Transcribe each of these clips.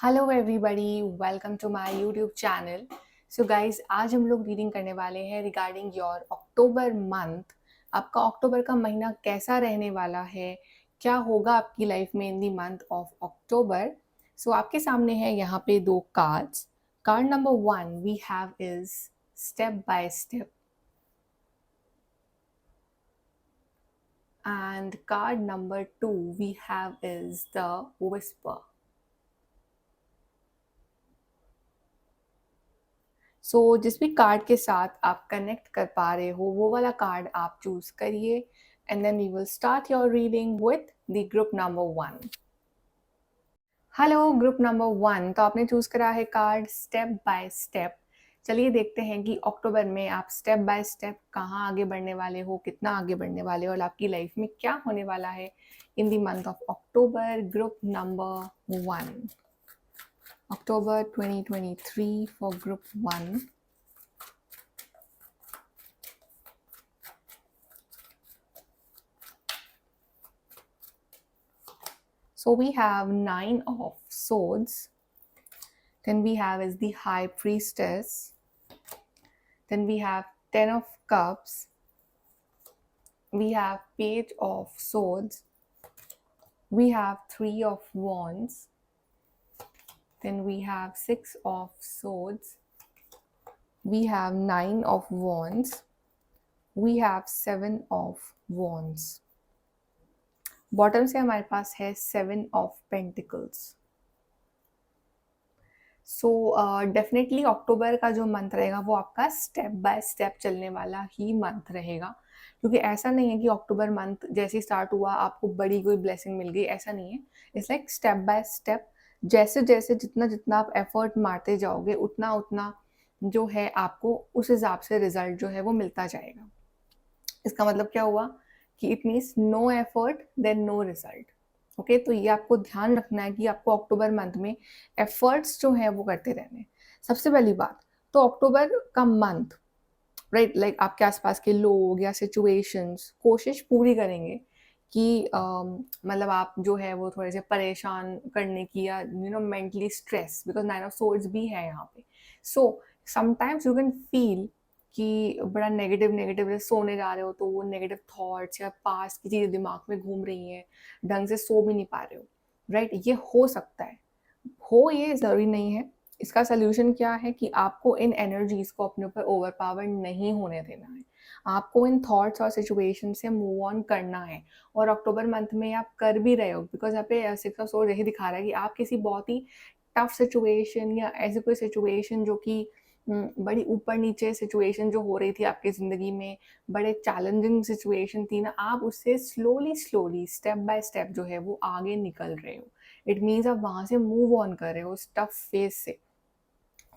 Hello everybody, welcome to my YouTube channel. So guys, आज हम लोग रीडिंग करने वाले हैं रिगार्डिंग योर अक्टूबर मंथ। आपका अक्टूबर का महीना कैसा रहने वाला है, क्या होगा आपकी लाइफ में इन दी मंथ ऑफ अक्टूबर। सो आपके सामने है यहाँ पे दो cards. Card number 1 we have is step by step, and card number 2 we have is the whisper. जिस भी कार्ड के साथ आप कनेक्ट कर पा रहे हो वो वाला कार्ड आप चूज करिए, and then we will start your reading with the group number 1। Hello group number 1, तो आपने चूज करा है कार्ड स्टेप बाय स्टेप। चलिए देखते हैं कि अक्टूबर में आप स्टेप बाय स्टेप कहाँ आगे बढ़ने वाले हो, कितना आगे बढ़ने वाले हो और आपकी लाइफ में क्या होने वाला है इन the month of October. Group number 1, October 2023 for group 1. So we have 9 of swords. Then we have is the high priestess. Then we have 10 of cups. We have page of swords. We have 3 of wands. Then we have 6 of swords. We have 9 of wands. We have 7 of wands. Bottom से हमारे पास है 7 of pentacles. Definitely अक्टूबर का जो month रहेगा वो आपका step by step चलने वाला ही मंथ रहेगा, क्योंकि ऐसा नहीं है कि अक्टूबर मंथ जैसे ही स्टार्ट हुआ आपको बड़ी कोई ब्लेसिंग मिल गई, ऐसा नहीं है। It's like step by step, जैसे जैसे जितना जितना आप एफर्ट मारते जाओगे उतना उतना जो है आपको उस हिसाब से रिजल्ट जो है वो मिलता जाएगा। इसका मतलब क्या हुआ कि it means no effort then no result. Okay, तो ये आपको ध्यान रखना है कि आपको अक्टूबर मंथ में एफर्ट्स जो है वो करते रहने हैं। सबसे पहली बात तो अक्टूबर का मंथ, राइट, लाइक आपके आसपास के लोग या सिचुएशंस कोशिश पूरी करेंगे कि मतलब आप जो है वो थोड़े से परेशान करने की या mentally stress, because 9 of swords भी है यहाँ पे। So sometimes you can feel कि बड़ा नेगेटिव नेगेटिव सोने जा रहे हो तो वो नेगेटिव थॉट्स या पास की चीज़ें दिमाग में घूम रही हैं, ढंग से सो भी नहीं पा रहे हो, राइट, ये हो सकता है। हो, ये ज़रूरी नहीं है। इसका सल्यूशन क्या है कि आपको इन एनर्जीज को अपने ऊपर ओवरपावर नहीं होने देना है। आपको इन थॉट्स और सिचुएशन से मूव ऑन करना है, और अक्टूबर मंथ में आप कर भी रहे हो, बिकॉज यहाँ पे 6 ऑफ सोर्ड्स यही दिखा रहा है कि आप किसी बहुत ही टफ सिचुएशन या ऐसी कोई सिचुएशन जो कि बड़ी ऊपर नीचे सिचुएशन जो हो रही थी आपकी ज़िंदगी में, बड़े चैलेंजिंग सिचुएशन थी ना, आप उससे slowly slowly step by step जो है वो आगे निकल रहे हो। इट मीन्स आप वहाँ से मूव ऑन कर रहे हो उस टफ फेज से।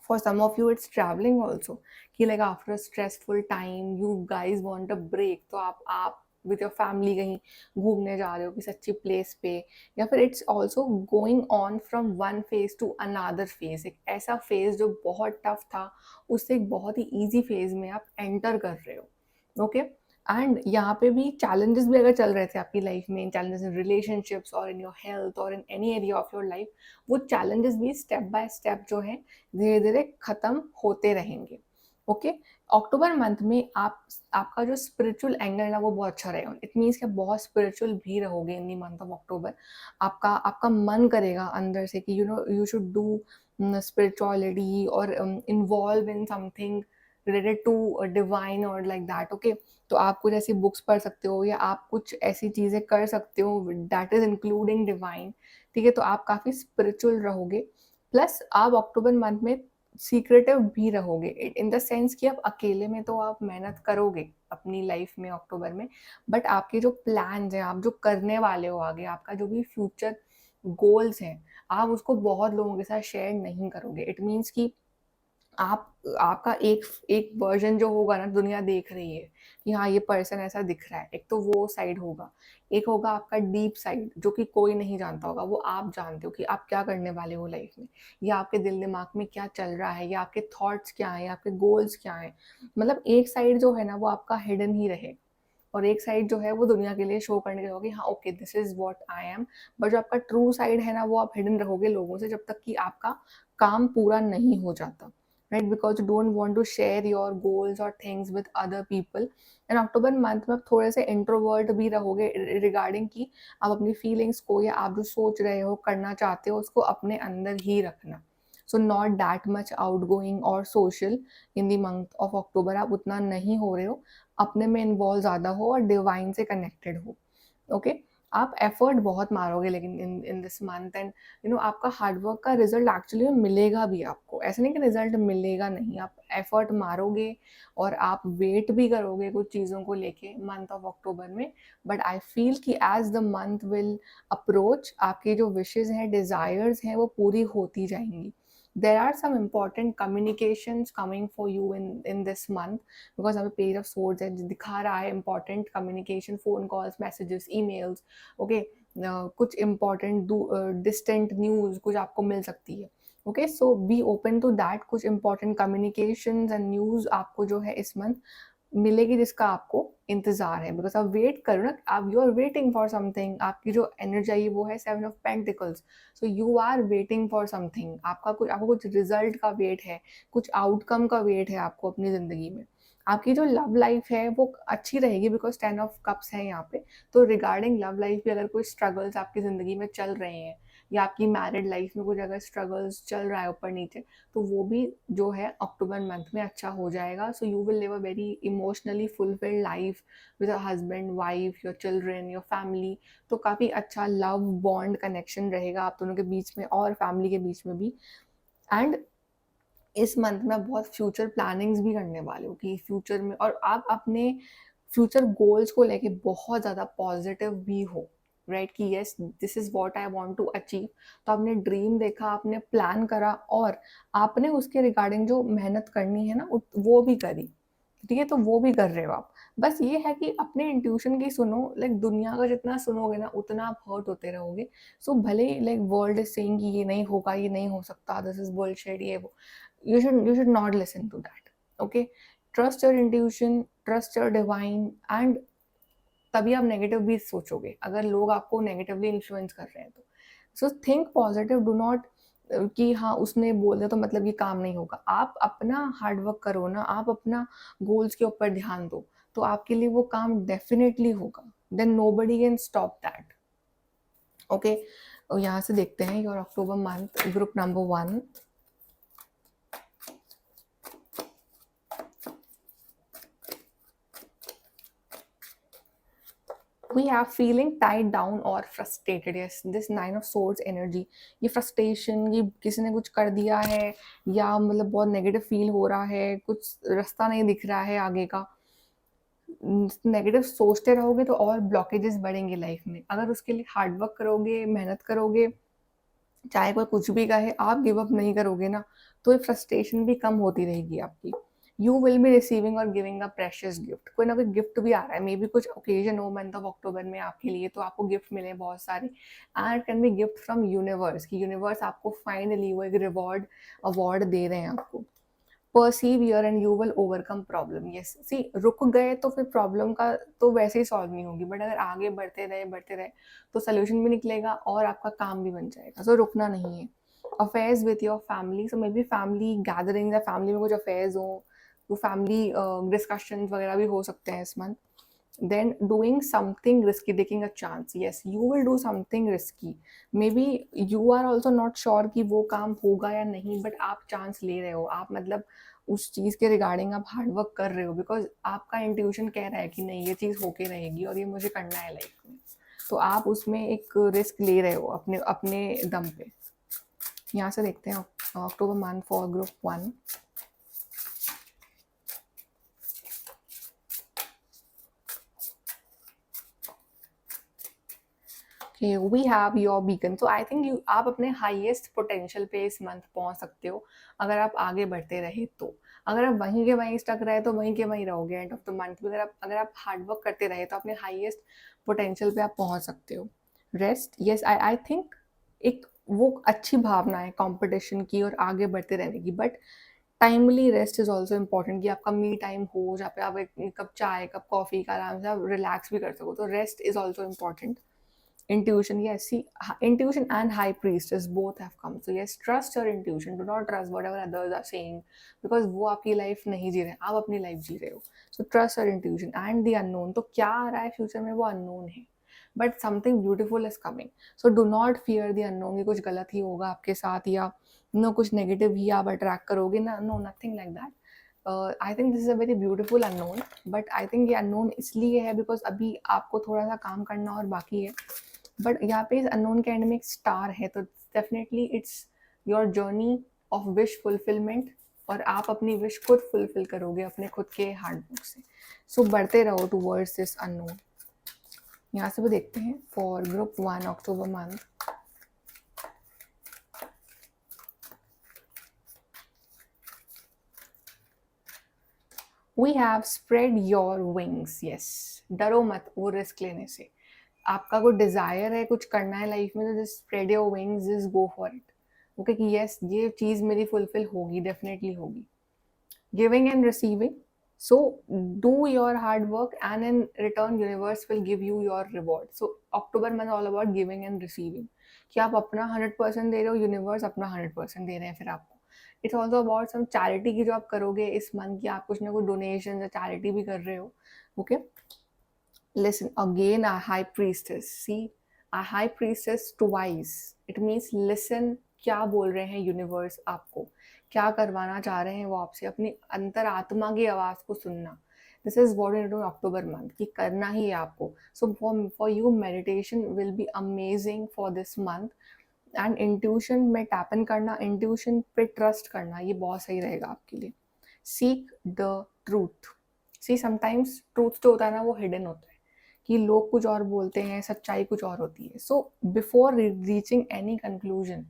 For some of you it's traveling also, कि like after a stressful time you guys want a break, तो आप with your family कहीं घूमने जा रहे हो किसी अच्छी प्लेस पे, या फिर it's also going on from one phase to another phase, एक ऐसा फेज जो बहुत टफ था उससे एक बहुत ही ईजी फेज में आप एंटर कर रहे हो। ओके, एंड यहाँ पे भी चैलेंजेस भी अगर चल रहे थे आपकी लाइफ में, चैलेंजेस इन रिलेशनशिप्स और इन योर हेल्थ और in any area of your life, वो चैलेंजेस भी स्टेप बाय स्टेप जो है धीरे धीरे खत्म होते रहेंगे। ओके, अक्टूबर मंथ में आपका जो स्पिरिचुअल एंगल है वो बहुत अच्छा रहेगा। इट मीन्स कि बहुत स्पिरिचुअल भी रहोगे इन दी मंथ ऑफ अक्टूबर। आपका आपका मन करेगा अंदर से कि यू शुड डू स्पिरिचुअलिटी और involve in something related to divine और लाइक दैट। ओके, तो आप कुछ ऐसी बुक्स पढ़ सकते हो या आप कुछ ऐसी चीज़ें कर सकते हो दैट इज इंक्लूडिंग डिवाइन। ठीक है, तो आप काफ़ी स्पिरिचुअल रहोगे। प्लस आप अक्टूबर मंथ में सीक्रेटिव भी रहोगे, इन द सेंस कि आप अकेले में तो आप मेहनत करोगे अपनी लाइफ में अक्टूबर में, बट आपके जो प्लान्स हैं, आप जो करने वाले हो आगे, आपका जो भी फ्यूचर गोल्स हैं, आप उसको बहुत लोगों के साथ शेयर नहीं करोगे। इट मीन्स कि आप आपका एक एक वर्जन जो होगा ना, दुनिया देख रही है कि हाँ ये पर्सन ऐसा दिख रहा है, एक तो वो साइड होगा। एक होगा आपका डीप साइड जो कि कोई नहीं जानता होगा, वो आप जानते हो कि आप क्या करने वाले हो लाइफ में, या आपके दिल दिमाग में क्या चल रहा है, या आपके थॉट्स क्या हैं, या आपके गोल्स क्या हैं। मतलब एक साइड जो है ना वो आपका हिडन ही रहेगा। और एक साइड जो है वो दुनिया के लिए शो करने के लिए होगी, हाँ okay this is what I am. But जो आपका ट्रू साइड है ना वो आप हिडन रखोगे लोगों से जब तक कि आपका काम पूरा नहीं हो जाता, right? Because you don't want to share your goals और things with other people. And October month में आप थोड़े से इंट्रोवर्ट भी रहोगे रिगार्डिंग कि आप अपनी फीलिंग्स को या आप जो सोच रहे हो करना चाहते हो उसको अपने अंदर ही रखना। So not that much out going और social in the month of October, आप उतना नहीं हो रहे हो, अपने में इन्वॉल्व ज़्यादा हो और डिवाइन से कनेक्टेड हो। ओके, आप एफर्ट बहुत मारोगे लेकिन इन इन दिस मंथ, एंड आपका हार्डवर्क का रिजल्ट एक्चुअली में मिलेगा भी आपको, ऐसा नहीं कि रिजल्ट मिलेगा नहीं, आप एफर्ट मारोगे और आप वेट भी करोगे कुछ चीज़ों को लेके मंथ ऑफ अक्टूबर में। बट आई फील कि as the month will approach, आपके जो विशेज़ हैं, डिज़ायर्स हैं, वो पूरी होती जाएंगी। there are some important communications coming for you in this month, because अभी पेज ऑफ swords है दिखा रहा है important communication, phone calls, messages, emails, okay, कुछ important distant news कुछ आपको मिल सकती है। Okay, so be open to that, कुछ इंपॉर्टेंट कम्युनिकेशंस एंड न्यूज़ आपको जो है इस मंथ मिलेगी जिसका आपको इंतजार है, बिकॉज आप वेट करो ना, आप you are waiting for something, आपकी जो एनर्जी आई वो है 7 of pentacles. So you are waiting for something, आपको कुछ रिजल्ट का वेट है, कुछ आउटकम का वेट है आपको अपनी ज़िंदगी में। आपकी जो लव लाइफ है वो अच्छी रहेगी बिकॉज 10 ऑफ कप्स है यहाँ पे। तो रिगार्डिंग लव लाइफ भी अगर कोई स्ट्रगल्स आपकी ज़िंदगी में चल रहे हैं या आपकी मैरिड लाइफ में कुछ अगर स्ट्रगल्स चल रहा है ऊपर नीचे, तो वो भी जो है अक्टूबर मंथ में अच्छा हो जाएगा। So you will live a very emotionally fulfilled life with a husband, wife, your children, your family. तो काफ़ी अच्छा लव बॉन्ड कनेक्शन रहेगा आप दोनों के बीच में और फैमिली के बीच में भी। एंड इस मंथ में बहुत फ्यूचर प्लानिंग्स भी करने वाले हो कि फ्यूचर में, और आप अपने फ्यूचर गोल्स को लेके बहुत ज़्यादा पॉजिटिव भी हो, राइट? कि yes this is what I want to achieve. तो आपने ड्रीम देखा, आपने प्लान करा और आपने उसके रिगार्डिंग जो मेहनत करनी है ना वो भी करी, ठीक है? तो वो भी कर रहे हो आप। बस ये है कि अपने इंट्यूशन की सुनो, लाइक दुनिया का जितना सुनोगे ना उतना आप हर्ट होते रहोगे। सो भले ही लाइक वर्ल्ड इज सेइंग कि ये नहीं होगा, ये नहीं हो सकता, दिस इज बुलशिट, ये वो, you should not listen to that. Okay, trust your intuition, trust your divine, and तभी आप नेगेटिव भी सोचोगे अगर लोग आपको नेगेटिवली इन्फ्लुएंस कर रहे हैं तो। So think positive, do not कि हाँ उसने बोल दिया तो मतलब ये काम नहीं होगा। आप अपना हार्डवर्क करो ना, आप अपना गोल्स के ऊपर ध्यान दो, तो आपके लिए वो काम डेफिनेटली होगा। Then nobody can stop that. Okay, यहाँ से देखते हैं your October month group number 1। We have feeling tied down or frustrated. Yes, this 9 of swords energy, ये frustration, ये किसी ने कुछ कर दिया है या मतलब बहुत नेगेटिव फील हो रहा है, कुछ रास्ता नहीं दिख रहा है आगे का, नेगेटिव सोचते रहोगे तो और ब्लॉकेजेस बढ़ेंगे लाइफ में। अगर उसके लिए हार्डवर्क करोगे, मेहनत करोगे, चाहे कोई कुछ भी कहे, आप गिव अप नहीं करोगे ना, तो ये फ्रस्ट्रेशन भी कम होती रहेगी आपकी। यू विल बी रिसीविंग और गिविंग अ प्रेशियस गिफ्ट, कोई ना कोई गिफ्ट भी आ रहा है, मे बी कुछ ओकेजन हो मंथ ऑफ अक्टूबर में आपके लिए, तो आपको गिफ्ट मिले बहुत सारे। And it can be gift from universe, कि यूनिवर्स आपको फाइनली वो एक रिवॉर्ड अवार्ड दे रहे हैं आपको। Persevere and you will overcome problem. Yes, see रुक गए तो फिर प्रॉब्लम का तो वैसे ही सॉल्व नहीं होगी, बट अगर आगे बढ़ते रहे तो सोल्यूशन भी निकलेगा और आपका काम भी बन जाएगा। सो रुकना नहीं है। Affairs with your family, so may be family gathering या फैमिली में कुछ अफेयर्स हो, वो फैमिली डिस्कशन वगैरह भी हो सकते हैं इस month. then doing something risky, taking a chance, yes you will do something risky, maybe you are also not sure कि वो काम होगा या नहीं, बट आप चांस ले रहे हो, आप मतलब उस चीज़ के रिगार्डिंग आप हार्डवर्क कर रहे हो बिकॉज आपका इंट्यूशन कह रहा है कि नहीं ये चीज़ होके रहेगी और ये मुझे करना है लाइफ में। तो आप उसमें एक रिस्क ले रहे हो अपने अपने दम पे। यहाँ से देखते हैं October month for group 1। We have your beacon, so I think आप अपने हाईएस्ट पोटेंशियल पे इस मंथ पहुंच सकते हो अगर आप आगे बढ़ते रहे तो। अगर आप वहीं के वहीं स्टक रहे तो वहीं के वहीं रहोगे एंड ऑफ द मंथ में। अगर आप हार्डवर्क करते रहे तो अपने हाईएस्ट पोटेंशियल पे आप पहुंच सकते हो। रेस्ट, यस आई थिंक एक वो अच्छी भावना है कंपटीशन की और आगे बढ़ते रहने की, but timely rest is also important, कि आपका मी टाइम हो जहाँ पे आप एक कप चाय कप कॉफी का आराम से आप रिलैक्स भी कर सको, तो rest is also important. Intuition, yes, see, intuition and high priestess both have come. So yes, trust your intuition. Do not trust whatever others are saying, because वो आपकी लाइफ नहीं जी रहे, आप अपनी लाइफ जी रहे हो. So trust your intuition and the unknown. तो क्या आ रहा है फ्यूचर में वो unknown है, but something beautiful is coming. So do not fear the unknown कि कुछ गलत ही होगा आपके साथ, या कुछ नेगेटिव ही आप अट्रैक्ट करोगे ना. No, nothing like that. I think this is a very beautiful unknown, but I think ये अननोन इसलिए है बिकॉज अभी आपको थोड़ा सा काम करना और बाकी है. बट यहाँ पे इस अननोन के एंड में एक स्टार है, तो definitely it's your journey of wish fulfilment, और आप अपनी विश खुद फुलफिल करोगे अपने खुद के हार्ड वर्क से. सो बढ़ते रहो टूवर्ड्स दिस अननोन. यहाँ से भी देखते हैं for group 1 October month. We have spread your wings. Yes, डरो मत वो रिस्क लेने से. आपका कोई डिजायर है, कुछ करना है लाइफ में, तो just spread your wings, just go for it. Okay, कि यस ये चीज़ मेरी फुलफिल होगी, डेफिनेटली होगी. Giving and receiving. So do your hard work and in return universe will give you your reward. So October month all about giving and receiving, कि आप अपना 100% दे रहे हो, यूनिवर्स अपना 100% दे रहे हैं फिर आपको. It's also about some charity की जो आप करोगे इस मंथ की, आप कुछ ना कुछ डोनेशन या चैरिटी भी कर रहे हो. Okay, listen again, a high priestess. See, a high priestess twice, it means listen. क्या बोल रहे हैं यूनिवर्स आपको, क्या करवाना चाह रहे हैं वो आपसे, अपनी अंतर आत्मा की आवाज को सुनना. This is what in October month, कि करना ही है आपको. So for you meditation will be amazing for this month. And intuition में टैपन करना, इंट्यूशन पे ट्रस्ट करना, ये बहुत सही रहेगा आपके लिए. Seek the truth. See sometimes truth जो होता है ना वो हिडन होता है, कि लोग कुछ और बोलते हैं, सच्चाई कुछ और होती है. So before reaching any conclusion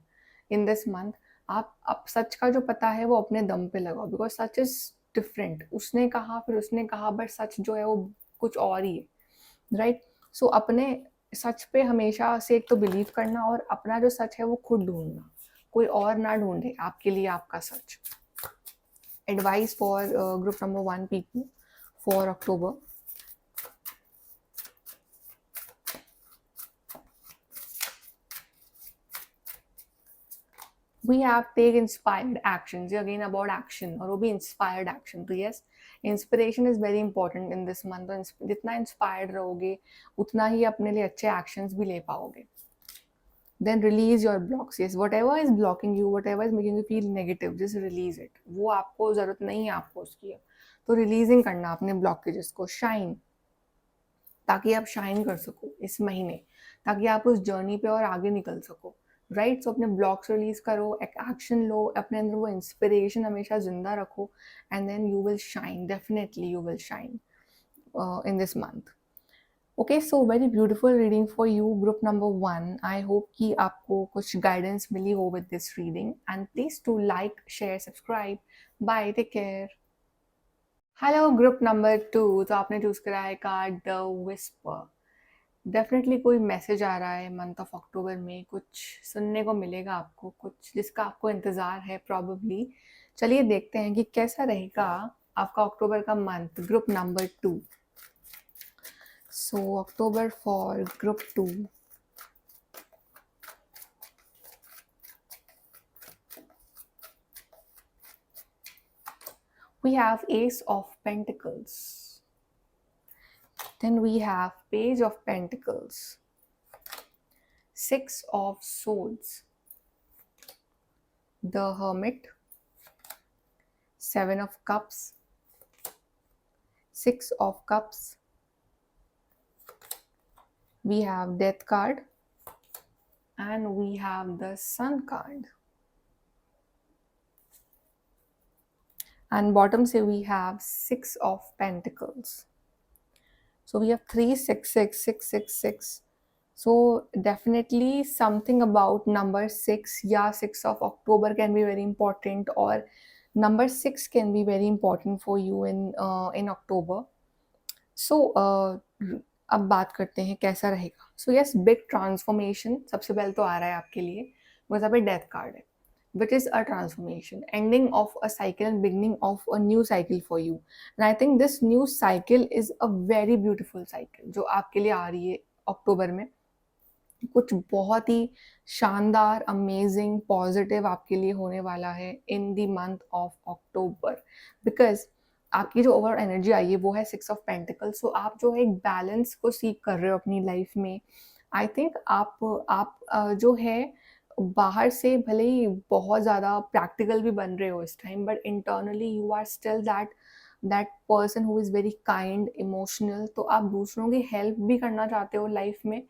in this month, आप सच का जो पता है वो अपने दम पे लगाओ, बिकॉज सच इज डिफरेंट. उसने कहा फिर उसने कहा, बट सच जो है वो कुछ और ही है, राइट. सो अपने सच पे हमेशा से एक तो बिलीव करना, और अपना जो सच है वो खुद ढूंढना, कोई और ना ढूंढे आपके लिए आपका सच. Advice for group number 1 people for October. We have take inspired actions. Again about action, और वो भी inspired action. तो yes, inspiration is very important in this month. तो जितना inspired रहोगे उतना ही अपने लिए अच्छे actions भी ले पाओगे. Then release your blocks. Yes, whatever is blocking you, whatever is making you feel negative, just release it. वो आपको जरूरत नहीं है आपको उसकी, तो रिलीजिंग करना अपने ब्लॉकेजेस को. शाइन, ताकि आप शाइन कर सको इस महीने, ताकि आप उस जर्नी पे और आगे निकल सको, राइट. सो अपने ब्लॉक्स रिलीज करो, एक एक्शन लो, अपने अंदर वो इंस्पिरेशन हमेशा जिंदा रखो, and then you will shine. Definitely you will shine in this month. Okay, so very beautiful reading for you group number 1. I hope कि आपको कुछ गाइडेंस मिली हो with this reading, and please to like share subscribe. Bye, take care. Hello group number 2. तो आपने choose करा है card the whisper. Definitely कोई मैसेज आ रहा है मंथ ऑफ अक्टूबर में, कुछ सुनने को मिलेगा आपको, कुछ जिसका आपको इंतज़ार है प्रॉबेबली. चलिए देखते हैं कि कैसा रहेगा आपका अक्टूबर का month, group number 2. So October for group 2. We have Ace of Pentacles. Then we have Page of Pentacles, 6 of Swords, the Hermit, 7 of Cups, 6 of Cups. We have Death card, and we have the Sun card. And bottom say we have 6 of Pentacles. So we have 3 6 6 6 6 6. So definitely something about number 6, या 6 of October can be very important, or number 6 can be very important for you in October. So अब बात करते हैं कैसा रहेगा. So yes, big transformation सबसे पहले तो आ रहा है आपके लिए, बिकॉज यहाँ पे डेथ कार्ड है. which is a transformation, ending of a cycle and beginning of a new cycle for you. And I think this new cycle is a very beautiful cycle जो आपके लिए आ रही है अक्टूबर में। कुछ बहुत ही शानदार, अमेजिंग, पॉजिटिव आपके लिए होने वाला है इन the month of October, because आपकी जो ओवरऑल एनर्जी आई है वो है 6 ऑफ पेंटिकल्स। सो आप जो है एक बैलेंस को सीख कर रहे हो अपनी लाइफ में। आई थिंक आप जो है बाहर से भले ही बहुत ज़्यादा प्रैक्टिकल भी बन रहे हो इस time, but internally you are still that person who is very kind, emotional. तो आप दूसरों की हेल्प भी करना चाहते हो लाइफ में,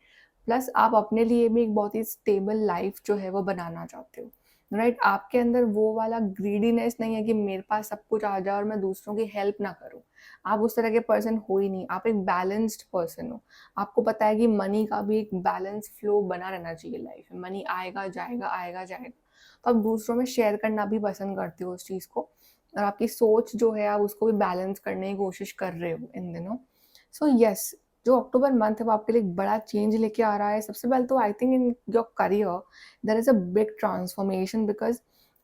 प्लस आप अपने लिए भी एक बहुत ही स्टेबल लाइफ जो है वो बनाना चाहते हो, राइट? आपके अंदर वो वाला ग्रीडीनेस नहीं है कि मेरे पास सब कुछ आ जाए और मैं दूसरों की हेल्प ना करूं। आप उस तरह के पर्सन हो ही नहीं, आप एक बैलेंस्ड पर्सन हो। आपको पता है कि मनी का भी एक बैलेंस फ्लो बना रहना चाहिए लाइफ में। मनी आएगा जाएगा, आएगा जाएगा, तो आप दूसरों में शेयर करना भी पसंद करते हो उस चीज़ को, और आपकी सोच जो है आप उसको भी बैलेंस करने की कोशिश कर रहे हो इन दिनों। सो यस, जो अक्टूबर मंथ है वो आपके लिए एक बड़ा चेंज लेके आ रहा है। सबसे पहले तो I think in your career there is a big transformation, because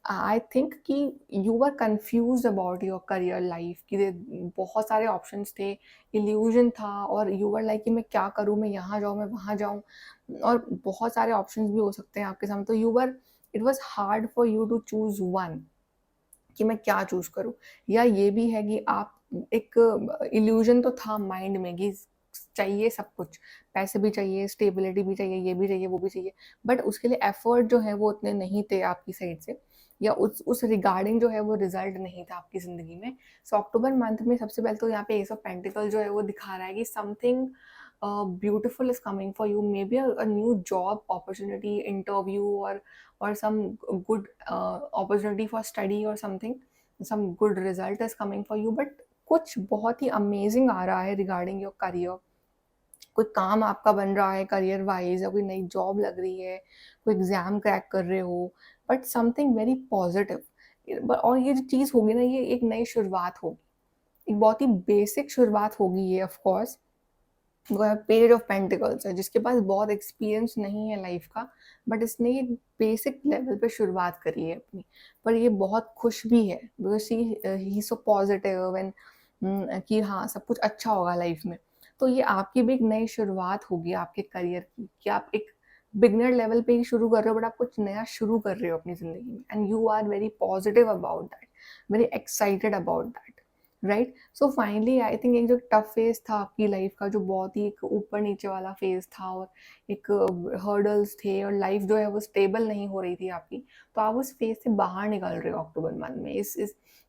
I think कि you are confused about your career life कि बहुत सारे ऑप्शंस थे, इल्यूजन था, और यू आर लाइक कि मैं क्या करूँ, मैं यहाँ जाऊँ, मैं वहाँ जाऊँ, और बहुत सारे ऑप्शंस भी हो सकते हैं आपके सामने। तो you are it was hard for you to choose one कि मैं क्या चूज़ करूँ। या ये भी है कि आप एक इल्यूज़न तो था माइंड में कि चाहिए सब कुछ, पैसे भी चाहिए, स्टेबिलिटी भी चाहिए, ये भी चाहिए, वो भी चाहिए, बट उसके लिए एफर्ट जो है वो उतने नहीं थे आपकी साइड से, या उस रिगार्डिंग जो है वो रिजल्ट नहीं था आपकी ज़िंदगी में। सो अक्टूबर मंथ में सबसे पहले तो यहाँ पे एस ऑफ पेंटिकल जो है वो दिखा रहा है कि something beautiful is coming for you, may be a new job opportunity, interview, or some good opportunity for study or something, some good result is coming for you, but कुछ बहुत ही amazing आ रहा है रिगार्डिंग योर करियर। कोई काम आपका बन रहा है करियर वाइज, या कोई नई जॉब लग रही है, कोई एग्जाम क्रैक कर रहे हो, बट समथिंग वेरी पॉजिटिव। और ये जो चीज़ होगी ना, ये एक नई शुरुआत होगी, एक बहुत ही बेसिक शुरुआत होगी ये, of course. Page of pentacles है जिसके पास बहुत एक्सपीरियंस नहीं है लाइफ का, बट इसने ये बेसिक लेवल पे शुरुआत करी है अपनी। पर ये बहुत खुश भी है, because he so positive and कि हाँ सब कुछ अच्छा होगा लाइफ में। तो ये आपकी भी एक नई शुरुआत होगी आपके करियर की, कि आप एक बिगनर लेवल पे ही शुरू कर रहे हो, बट आप कुछ नया शुरू कर रहे हो अपनी जिंदगी में, and you are very positive about that, very excited about that, right? So finally I think एक जो टफ फेज था आपकी लाइफ का, जो बहुत ही एक ऊपर नीचे वाला फेज था, और एक हर्डल्स थे, और लाइफ जो है वो स्टेबल नहीं हो रही थी आपकी, तो आप उस फेज से बाहर निकल रहे हो अक्टूबर मंथ में। इस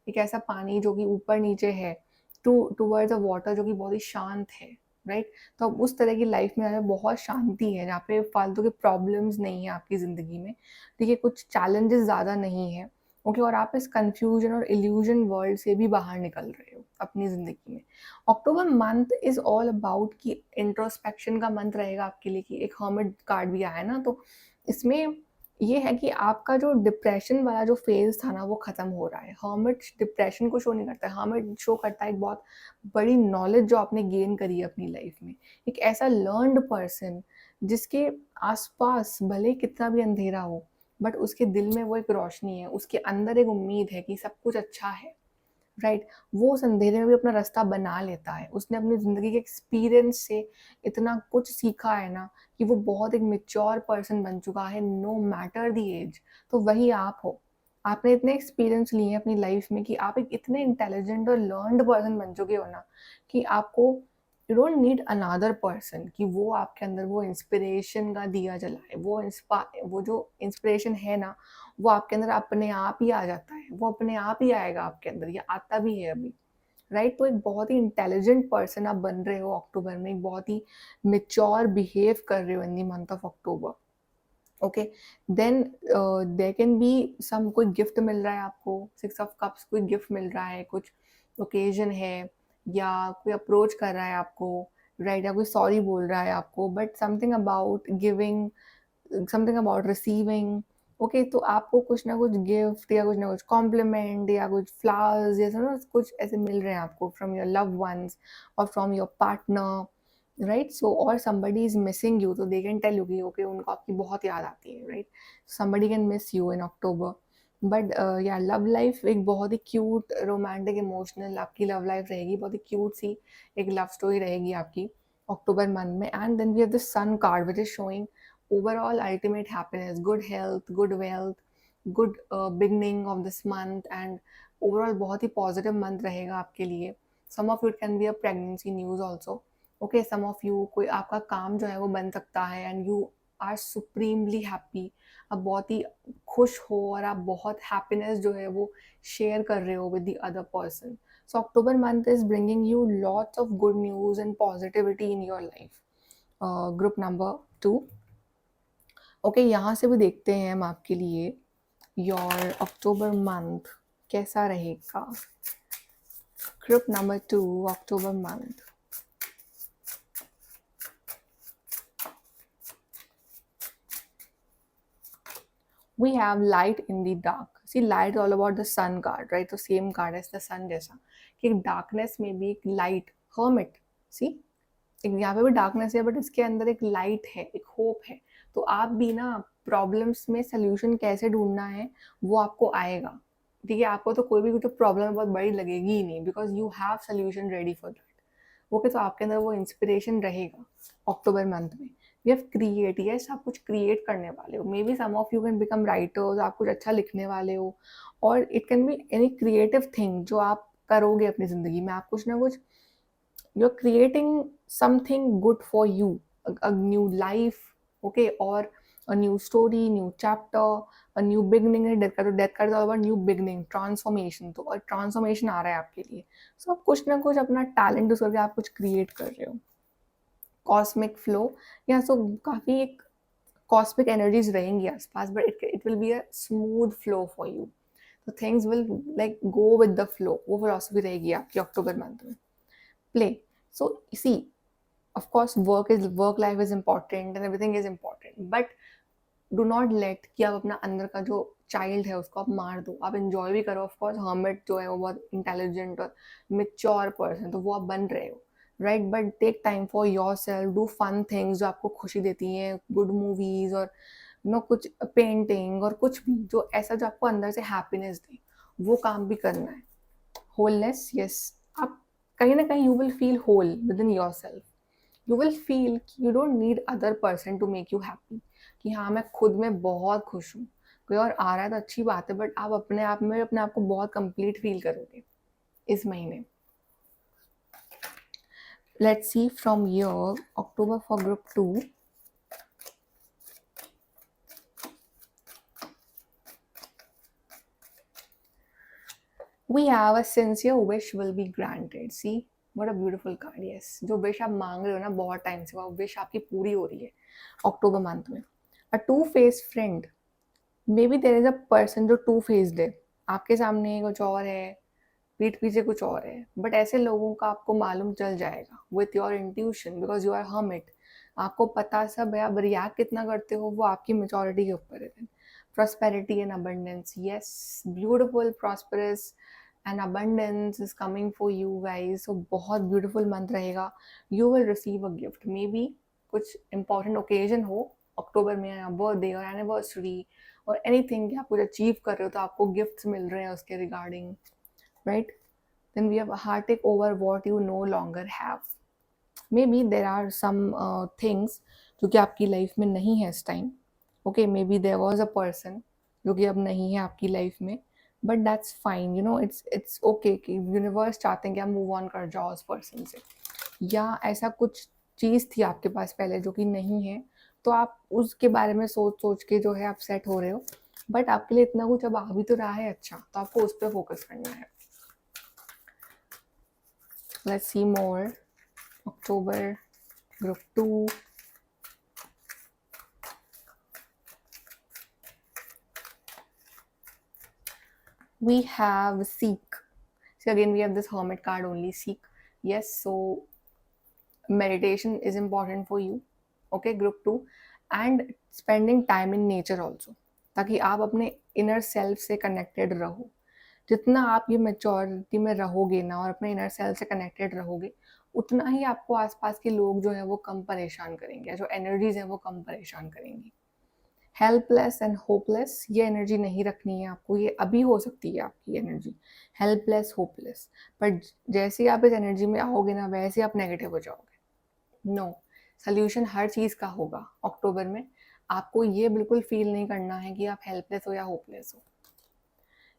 एक ऐसा पानी जो कि ऊपर नीचे है, टूवर्ड्स अ वाटर जो कि बहुत ही शांत है, राइट? तो अब उस तरह की लाइफ में जहाँ बहुत शांति है, जहाँ पे फालतू के प्रॉब्लम्स नहीं है आपकी ज़िंदगी में, ठीक है, कुछ चैलेंजेस ज़्यादा नहीं है, ओके, और आप इस कंफ्यूजन और इल्यूजन वर्ल्ड से भी बाहर निकल रहे हो अपनी ज़िंदगी में। अक्टूबर मंथ इज़ ऑल अबाउट कि इंट्रोस्पेक्शन का मंथ रहेगा आपके लिए, कि एक हर्मिट कार्ड भी आया है ना, तो इसमें ये है कि आपका जो डिप्रेशन वाला जो फेज़ था ना वो ख़त्म हो रहा है। हर्मिट डिप्रेशन को शो नहीं करता है, हर्मिट शो करता है एक बहुत बड़ी नॉलेज जो आपने गेन करी है अपनी लाइफ में। एक ऐसा लर्न्ड पर्सन जिसके आस-पास भले ही कितना भी अंधेरा हो, बट उसके दिल में वो एक रोशनी है, उसके अंदर एक उम्मीद है कि सब कुछ अच्छा है, राइट? वो उस अंधेरे में भी अपना रास्ता बना लेता है। उसने अपनी ज़िंदगी के एक्सपीरियंस से इतना कुछ सीखा है ना, कि वो बहुत एक मैच्योर पर्सन बन चुका है, नो मैटर द एज। तो वही आप हो। आपने इतने एक्सपीरियंस लिए हैं अपनी लाइफ में कि आप एक इतने इंटेलिजेंट और लर्न्ड पर्सन बन चुके हो ना, कि आपको you don't need another person कि वो आपके अंदर वो इंस्पिरेशन का दिया जलाए। वो जो इंस्पिरेशन है ना, वो आपके अंदर अपने आप ही आ जाता है, वो अपने आप ही आएगा आपके अंदर, या आता भी है अभी, राइट? तो एक बहुत ही इंटेलिजेंट पर्सन आप बन रहे हो अक्टूबर में, एक बहुत ही मेच्योर बिहेव कर रहे हो in the month of October, okay. Then there can be some, कोई गिफ्ट मिल रहा है आपको, 6 ऑफ कप्स, कोई गिफ्ट मिल रहा है, कुछ ओकेजन है, या कोई अप्रोच कर रहा है आपको, राइट? या कोई सॉरी बोल रहा है आपको, but something about giving, something about receiving, okay. तो आपको कुछ ना कुछ गिफ्ट, या कुछ ना कुछ कॉम्प्लीमेंट, या कुछ फ्लावर्स, जैसे ना कुछ ऐसे मिल रहे हैं आपको फ्रॉम योर लव्ड वंस और फ्रॉम योर पार्टनर, राइट? सो और somebody is missing you, तो they can tell you कि ओके उनको आपकी बहुत याद आती है, right? somebody can miss you in October, but या लव लाइफ एक बहुत ही क्यूट रोमांटिक इमोशनल आपकी लव लाइफ रहेगी, बहुत ही क्यूट सी एक लव स्टोरी रहेगी आपकी अक्टूबर मंथ में. And then we have the sun card which is showing overall ultimate happiness, good health, good wealth, good beginning of this month. And overall बहुत ही positive month रहेगा आपके लिए. Some of it can be a pregnancy news also. Okay, some of you कोई आपका काम जो है वो बन सकता है and you are supremely happy. आप बहुत ही खुश हो और आप बहुत हैप्पीनेस जो है वो शेयर कर रहे हो with the other person. So October month is bringing you lots of good news and positivity in your life. Group number 2. Okay, यहाँ से भी देखते हैं हम आपके लिए योर अक्टूबर मंथ कैसा रहेगा. Group number 2 October month. We have light in the dark. See, light is all about the sun card, right? So same card as the sun जैसा कि darkness में भी एक light, hermit. See, एक यहाँ पे भी darkness है, but इसके अंदर एक light है, एक hope है. तो आप भी ना प्रॉब्लम्स में सोल्यूशन कैसे ढूंढना है वो आपको आएगा. ठीक है, आपको तो कोई भी तो प्रॉब्लम बहुत बड़ी लगेगी ही नहीं, because you have solution ready for that. Okay, तो आपके अंदर वो इंस्पिरेशन रहेगा अक्टूबर मंथ में. वी हैव क्रिएट, यस आप कुछ क्रिएट करने वाले हो. Maybe some of you can become writers, आप कुछ अच्छा लिखने वाले हो. और it can be any creative thing जो आप करोगे अपनी ज़िंदगी में. आप कुछ ना कुछ you are creating something good for you, a new life. Okay, और a new story, new chapter, a new beginning. Death का all about new beginning, transformation. तो और ट्रांसफॉर्मेशन आ रहा है आपके लिए. सो आप कुछ ना कुछ अपना टैलेंट यूज करके आप कुछ क्रिएट कर रहे हो. कॉस्मिक फ्लो, या सो काफ़ी एक कॉस्मिक एनर्जीज रहेंगी आसपास, but it will be a smooth flow for you. तो things will like go with the flow. वो फिलोसफी रहेगी आपकी अक्टूबर मंथ में. Play. So see, of course work life is important and everything is important, but do not let कि आप अपना अंदर का जो चाइल्ड है उसको आप मार दो. आप enjoy भी करो. ऑफ कोर्स हर्मिट जो है वो बहुत इंटेलिजेंट और मेच्योर पर्सन, तो वो आप बन रहे हो, right. But take time for yourself, do fun things जो आपको खुशी देती हैं, गुड मूवीज और कुछ पेंटिंग और कुछ भी जो ऐसा जो आपको अंदर से हैप्पीनेस दे, वो काम भी करना है. Wholeness, yes. आप कहीं ना कहीं you will feel whole within yourself. You will feel you don't need other person to make you happy. कि हाँ मैं खुद में बहुत खुश हूँ, कोई और आ रहा है तो अच्छी बात है, बट आप अपने आप में अपने आप को बहुत कंप्लीट फील करोगे इस महीने. Let's see from year October for group 2. We have a sincere wish will be granted. See, what a beautiful card. Yes, जो विश आप मांग रहे हो ना बहुत टाइम से, वो विश आपकी पूरी हो रही है अक्टूबर मंथ में. A two-faced friend. May be there is a person जो टू फेस्ड है. आपके सामने कुछ और है, पीठ पीछे कुछ और है. बट ऐसे लोगों का आपको मालूम चल जाएगा with your intuition, because you are hermit. आपको पता सब है, आप रिएक्ट कितना करते हो वो आपकी मेचोरिटी के ऊपर है. Prosperity and abundance, yes, beautiful prosperous and abundance is coming for you guys. सो बहुत ब्यूटिफुल मंथ रहेगा. You will receive a gift. Maybe कुछ इंपॉर्टेंट ओकेजन हो अक्टूबर में, बर्थडे और एनिवर्सरी और एनीथिंग कि आप कुछ अचीव कर रहे हो तो आपको गिफ्ट्स मिल रहे हैं उसके regarding, right. Then we have heart take over what you no longer have. May be there are some things जो कि आपकी लाइफ में नहीं है इस time. Okay, may be there was a person जो कि अब नहीं है आपकी लाइफ में, but that's fine. It's okay कि यूनिवर्स चाहते हैं कि आप मूव ऑन कर जाओ उस पर्सन से. या ऐसा कुछ चीज़ थी आपके पास पहले जो कि नहीं है, तो आप उसके बारे में सोच सोच के जो है आप सेट हो रहे हो. बट आपके लिए इतना कुछ अब आ भी तो रहा है अच्छा, तो आपको उस पर फोकस करना है. Let's see more October group 2. We have seek. So again we have this hermit card only, seek. Yes, so meditation is important for you. Okay, group 2. And spending time in nature also, ताकि आप अपने inner self से connected रहो. जितना आप ये maturity में रहोगे ना और अपने इनर सेल्फ से कनेक्टेड रहोगे, उतना ही आपको आसपास के लोग जो है वो कम परेशान करेंगे, जो एनर्जीज हैं वो कम परेशान करेंगी. हेल्पलेस एंड होपलेस, ये एनर्जी नहीं रखनी है आपको, ये अभी हो सकती है आपकी एनर्जी हेल्पलेस होपलेस, पर जैसे ही आप इस एनर्जी में आओगे ना वैसे आप नेगेटिव हो जाओगे। नो, सोल्यूशन हर चीज़ का होगा अक्टूबर में। आपको ये बिल्कुल फील नहीं करना है कि आप हेल्पलेस हो या होपलेस हो।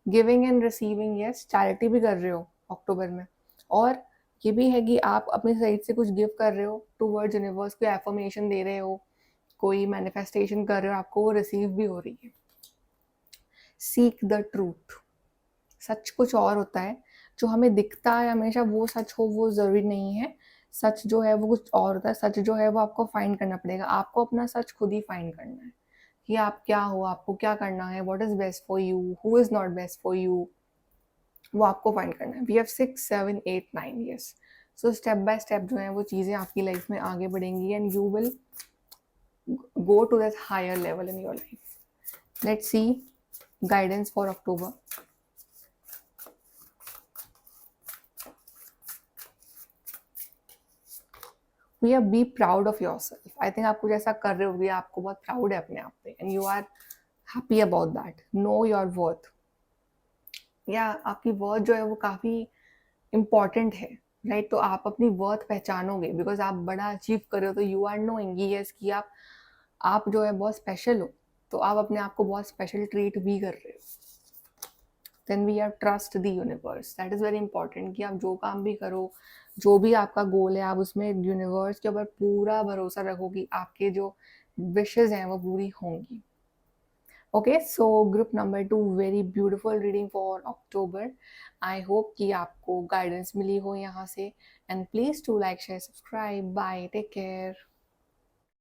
Giving and receiving, yes, charity भी कर रहे हो अक्टूबर में, और ये भी है कि आप अपनी साइड से कुछ गिव कर रहे हो टूवर्ड्स यूनिवर्स, को एफर्मेशन दे रहे हो, कोई मैनिफेस्टेशन कर रहे हो, आपको वो रिसीव भी हो रही है। सीक द ट्रूथ, सच कुछ और होता है, जो हमें दिखता है हमेशा वो सच हो वो ज़रूरी नहीं है। सच जो है वो कुछ और होता है, सच जो है वो आपको फाइंड करना पड़ेगा, आपको अपना सच खुद ही फाइंड करना है कि आप क्या हो, आपको क्या करना है, what is best for you, who is not best for you, वो आपको फाइंड करना है। We have 6 7 8 9 years, so step by step जो है वो चीज़ें आपकी लाइफ में आगे बढ़ेंगी and you will go to that higher level in your life. Let's see guidance for October. We are be proud of yourself. I think आप कुछ ऐसा कर रहे हो, आपको बहुत प्राउड है अपने आप पे and you are happy about that. Know your worth. या आपकी वर्थ जो है वो काफ़ी इम्पॉर्टेंट है, राइट? तो आप अपनी वर्थ पहचानोगे बिकॉज आप बड़ा अचीव कर रहे हो, तो यू आर नोइंग यस कि आप जो है बहुत स्पेशल हो, तो आप अपने आप को बहुत स्पेशल ट्रीट भी कर रहे हो। Then we are trust the universe, that is very important कि आप जो काम भी करो, जो भी आपका गोल है, आप उसमें यूनिवर्स के ऊपर पूरा भरोसा रखो कि आपके जो विशेज़ हैं वो पूरी होंगी। Okay, so group number 2, very beautiful reading for October. I hope कि आपको गाइडेंस मिली हो यहाँ से, and please to like share subscribe. Bye, take care.